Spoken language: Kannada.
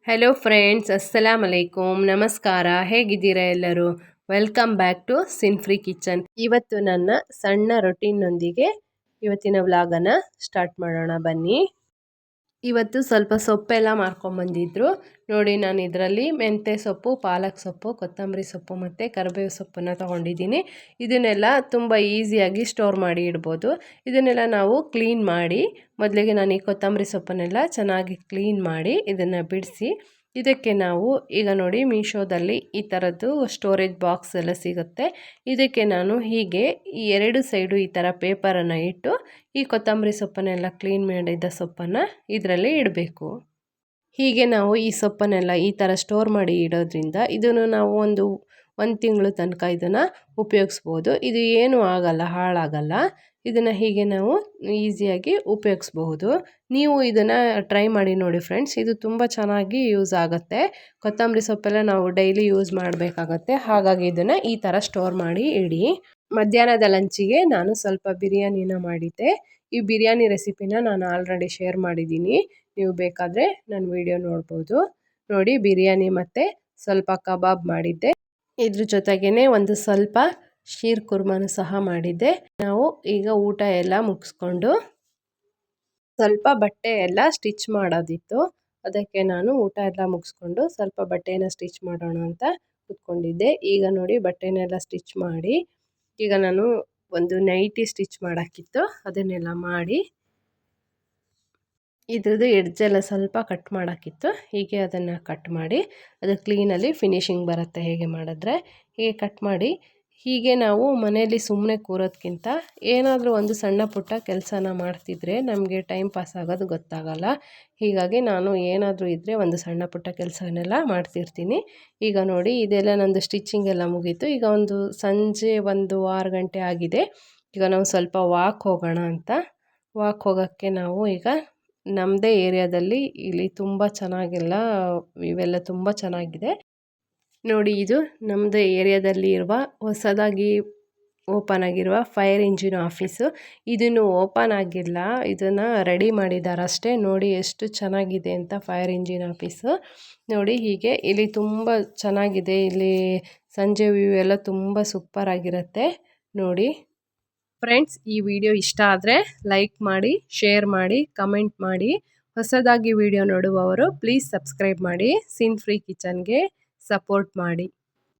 ಹೆಲೋ ಫ್ರೆಂಡ್ಸ್, ಅಸ್ಸಲಾಮ್ ಅಲೈಕುಮ್, ನಮಸ್ಕಾರ. ಹೇಗಿದ್ದೀರಾ ಎಲ್ಲರೂ? Welcome back to Sinfry kitchen. ಇವತ್ತು ನನ್ನ ಸಣ್ಣ ರೊಟೀನ್ನೊಂದಿಗೆ ಇವತ್ತಿನ ವ್ಲಾಗನ್ನು ಸ್ಟಾರ್ಟ್ ಮಾಡೋಣ ಬನ್ನಿ. ಇವತ್ತು ಸ್ವಲ್ಪ ಸೊಪ್ಪೆಲ್ಲ ಮಾರ್ಕೊಂಬಂದಿದ್ರು ನೋಡಿ. ನಾನು ಇದರಲ್ಲಿ ಮೆಂತ್ಯ ಸೊಪ್ಪು, ಪಾಲಕ್ ಸೊಪ್ಪು, ಕೊತ್ತಂಬರಿ ಸೊಪ್ಪು ಮತ್ತು ಕರಿಬೇವು ಸೊಪ್ಪನ್ನು ತೊಗೊಂಡಿದ್ದೀನಿ. ಇದನ್ನೆಲ್ಲ ತುಂಬ ಈಸಿಯಾಗಿ ಸ್ಟೋರ್ ಮಾಡಿ ಇಡ್ಬೋದು. ಇದನ್ನೆಲ್ಲ ನಾವು ಕ್ಲೀನ್ ಮಾಡಿ, ಮೊದಲಿಗೆ ನಾನು ಈ ಕೊತ್ತಂಬರಿ ಸೊಪ್ಪನ್ನೆಲ್ಲ ಚೆನ್ನಾಗಿ ಕ್ಲೀನ್ ಮಾಡಿ ಇದನ್ನು ಬಿಡಿಸಿ, ಇದಕ್ಕೆ ನಾವು ಈಗ ನೋಡಿ ಮೀಶೋದಲ್ಲಿ ಈ ಥರದ್ದು ಸ್ಟೋರೇಜ್ ಬಾಕ್ಸ್ ಎಲ್ಲ ಸಿಗುತ್ತೆ. ಇದಕ್ಕೆ ನಾನು ಹೀಗೆ ಈ ಎರಡು ಸೈಡು ಈ ಥರ ಪೇಪರನ್ನು ಇಟ್ಟು ಈ ಕೊತ್ತಂಬರಿ ಸೊಪ್ಪನ್ನೆಲ್ಲ ಕ್ಲೀನ್ ಮಾಡಿದ ಸೊಪ್ಪನ್ನು ಇದರಲ್ಲಿ ಇಡಬೇಕು. ಹೀಗೆ ನಾವು ಈ ಸೊಪ್ಪನ್ನೆಲ್ಲ ಈ ಥರ ಸ್ಟೋರ್ ಮಾಡಿ ಇಡೋದ್ರಿಂದ ಇದನ್ನು ನಾವು ಒಂದು ತಿಂಗಳು ತನಕ ಇದನ್ನು ಉಪಯೋಗಿಸ್ಬೋದು. ಇದು ಏನೂ ಆಗಲ್ಲ, ಹಾಳಾಗಲ್ಲ. ಇದನ್ನು ಹೀಗೆ ನಾವು ಈಸಿಯಾಗಿ ಉಪಯೋಗಿಸ್ಬಹುದು. ನೀವು ಇದನ್ನು ಟ್ರೈ ಮಾಡಿ ನೋಡಿ ಫ್ರೆಂಡ್ಸ್, ಇದು ತುಂಬ ಚೆನ್ನಾಗಿ ಯೂಸ್ ಆಗುತ್ತೆ. ಕೊತ್ತಂಬರಿ ಸೊಪ್ಪೆಲ್ಲ ನಾವು ಡೈಲಿ ಯೂಸ್ ಮಾಡಬೇಕಾಗತ್ತೆ, ಹಾಗಾಗಿ ಇದನ್ನು ಈ ಥರ ಸ್ಟೋರ್ ಮಾಡಿ ಇಡಿ. ಮಧ್ಯಾಹ್ನದ ಲಂಚಿಗೆ ನಾನು ಸ್ವಲ್ಪ ಬಿರಿಯಾನಿನ ಮಾಡಿದ್ದೆ. ಈ ಬಿರಿಯಾನಿ ರೆಸಿಪಿನ ನಾನು ಆಲ್ರೆಡಿ ಶೇರ್ ಮಾಡಿದ್ದೀನಿ, ನೀವು ಬೇಕಾದರೆ ನನ್ನ ವಿಡಿಯೋ ನೋಡ್ಬೋದು. ನೋಡಿ, ಬಿರಿಯಾನಿ ಮತ್ತು ಸ್ವಲ್ಪ ಕಬಾಬ್ ಮಾಡಿದ್ದೆ. ಇದ್ರ ಜೊತೆಗೇ ಒಂದು ಸ್ವಲ್ಪ ಶೀರ್ ಕುರ್ಮಾನು ಸಹ ಮಾಡಿದ್ದೆ. ನಾವು ಈಗ ಊಟ ಎಲ್ಲ ಮುಗಿಸ್ಕೊಂಡು ಸ್ವಲ್ಪ ಬಟ್ಟೆ ಎಲ್ಲ ಸ್ಟಿಚ್ ಮಾಡೋದಿತ್ತು, ಅದಕ್ಕೆ ನಾನು ಊಟ ಎಲ್ಲ ಮುಗಿಸ್ಕೊಂಡು ಸ್ವಲ್ಪ ಬಟ್ಟೆನ ಸ್ಟಿಚ್ ಮಾಡೋಣ ಅಂತ ಕೂತ್ಕೊಂಡಿದ್ದೆ. ಈಗ ನೋಡಿ, ಬಟ್ಟೆನೆಲ್ಲ ಸ್ಟಿಚ್ ಮಾಡಿ, ಈಗ ನಾನು ಒಂದು ನೈಟಿ ಸ್ಟಿಚ್ ಮಾಡೋಕ್ಕಿತ್ತು, ಅದನ್ನೆಲ್ಲ ಮಾಡಿ ಇದ್ರದ್ದು ಎಡ್ಜೆಲ್ಲ ಸ್ವಲ್ಪ ಕಟ್ ಮಾಡೋಕ್ಕಿತ್ತು. ಹೀಗೆ ಅದನ್ನು ಕಟ್ ಮಾಡಿ, ಅದು ಕ್ಲೀನಲ್ಲಿ ಫಿನಿಶಿಂಗ್ ಬರುತ್ತೆ ಹೇಗೆ ಮಾಡಿದ್ರೆ. ಹೀಗೆ ಕಟ್ ಮಾಡಿ, ಹೀಗೆ ನಾವು ಮನೆಯಲ್ಲಿ ಸುಮ್ಮನೆ ಕೂರೋದಕ್ಕಿಂತ ಏನಾದರೂ ಒಂದು ಸಣ್ಣ ಪುಟ್ಟ ಕೆಲಸನ ಮಾಡ್ತಿದ್ರೆ ನಮಗೆ ಟೈಮ್ ಪಾಸ್ ಆಗೋದು ಗೊತ್ತಾಗಲ್ಲ. ಹೀಗಾಗಿ ನಾನು ಏನಾದರೂ ಇದ್ದರೆ ಒಂದು ಸಣ್ಣ ಪುಟ್ಟ ಕೆಲಸನೆಲ್ಲ ಮಾಡ್ತಿರ್ತೀನಿ. ಈಗ ನೋಡಿ, ಇದೆಲ್ಲ ನಂದು ಸ್ಟಿಚಿಂಗ್ ಎಲ್ಲ ಮುಗೀತು. ಈಗ ಒಂದು ಸಂಜೆ 6 ಗಂಟೆ ಆಗಿದೆ. ಈಗ ನಾವು ಸ್ವಲ್ಪ ವಾಕ್ ಹೋಗೋಣ ಅಂತ. ವಾಕ್ ಹೋಗೋಕ್ಕೆ ನಾವು ಈಗ ನಮ್ಮದೇ ಏರಿಯಾದಲ್ಲಿ ಇಲ್ಲಿ ತುಂಬ ಚೆನ್ನಾಗೆಲ್ಲ ಇವೆಲ್ಲ ತುಂಬ ಚೆನ್ನಾಗಿದೆ ನೋಡಿ. ಇದು ನಮ್ಮದು ಏರಿಯಾದಲ್ಲಿ ಇರುವ ಹೊಸದಾಗಿ ಓಪನ್ ಆಗಿರುವ ಫೈರ್ ಇಂಜಿನ್ ಆಫೀಸು. ಇದನ್ನು ಓಪನ್ ಆಗಿಲ್ಲ, ಇದನ್ನು ರೆಡಿ ಮಾಡಿದ್ದಾರೆ ಅಷ್ಟೇ. ನೋಡಿ ಎಷ್ಟು ಚೆನ್ನಾಗಿದೆ ಅಂತ ಫೈರ್ ಇಂಜಿನ್ ಆಫೀಸು. ನೋಡಿ, ಹೀಗೆ ಇಲ್ಲಿ ತುಂಬ ಚೆನ್ನಾಗಿದೆ. ಇಲ್ಲಿ ಸಂಜೆ ವ್ಯೂ ಎಲ್ಲ ತುಂಬ ಸೂಪರ್ ಆಗಿರುತ್ತೆ ನೋಡಿ. ಫ್ರೆಂಡ್ಸ್, ಈ ವಿಡಿಯೋ ಇಷ್ಟ ಆದರೆ ಲೈಕ್ ಮಾಡಿ, ಶೇರ್ ಮಾಡಿ, ಕಮೆಂಟ್ ಮಾಡಿ. ಹೊಸದಾಗಿ ವಿಡಿಯೋ ನೋಡುವವರು ಪ್ಲೀಸ್ ಸಬ್ಸ್ಕ್ರೈಬ್ ಮಾಡಿ, ಸಿನ್ಫ್ರಿ ಕಿಚನ್ಗೆ ಸಪೋರ್ಟ್ ಮಾಡಿ.